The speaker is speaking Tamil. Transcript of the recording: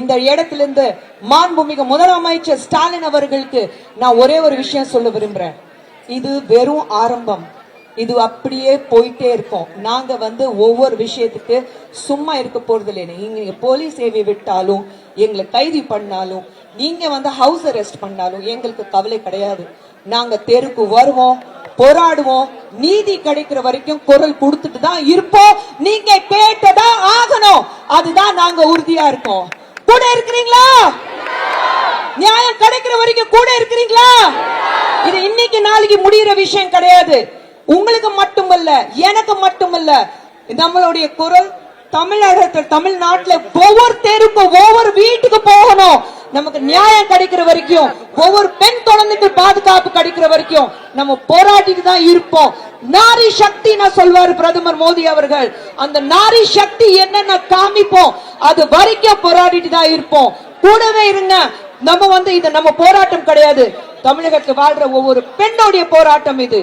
இந்த இடத்திலிருந்து மாண்புமிகு முதலமைச்சர் ஸ்டாலின் அவர்களுக்கு நான் ஒரே ஒரு விஷயம் சொல்ல விரும்புறேன். இது வெறும் ஆரம்பம். இது அப்படியே போயிட்டே இருக்கும். நாங்க ஒவ்வொரு விஷயத்துக்கு சும்மா இருக்க போறது இல்லை. நீங்க போலீஸ் சேவை விட்டாலும், எங்களை கைது பண்ணாலும், நீங்க ஹவுஸ் அரெஸ்ட் பண்ணாலும் எங்களுக்கு கவலை கிடையாது. நாங்க தெருக்கு வருவோம், போராடுவோம், நீதி கிடைக்கிற வரைக்கும் குரல் கொடுத்துட்டு தான் இருப்போம். நீங்க கேட்டதான் ஆகணும். அதுதான் நாங்க உறுதியா இருக்கோம். கூட இருக்கிறீங்களா? நியாயம் கிடைக்கிற வரைக்கும் கூட இருக்கிறீங்களா? இது இன்னைக்கு நாளைக்கு முடிகிற விஷயம் கிடையாது. உங்களுக்கு மட்டுமல்ல, எனக்கு மட்டுமல்ல, நம்மளுடைய குரல் தமிழகத்தில், தமிழ்நாட்டில் ஒவ்வொரு தெருக்கும், ஒவ்வொரு வீட்டுக்கு போகணும். நமக்கு நியாயம் கிடைக்கிற வரைக்கும், ஒவ்வொரு பெண் குழந்தைக்கு பாதுகாப்பு கிடைக்கிற வரைக்கும் நம்ம போராட்டிட்டு தான் இருப்போம். நாரி சக்தி நான் சொல்வாரு பிரதமர் மோடி அவர்கள். அந்த நாரி சக்தி என்னன்னு காமிப்போம். அது வரைக்கும் போராடிட்டு தான் இருப்போம். கூடவே இருங்க. நம்ம இது நம்ம போராட்டம் கிடையாது. தமிழகத்தில் வாழ்ற ஒவ்வொரு பெண்ணுடைய போராட்டம் இது.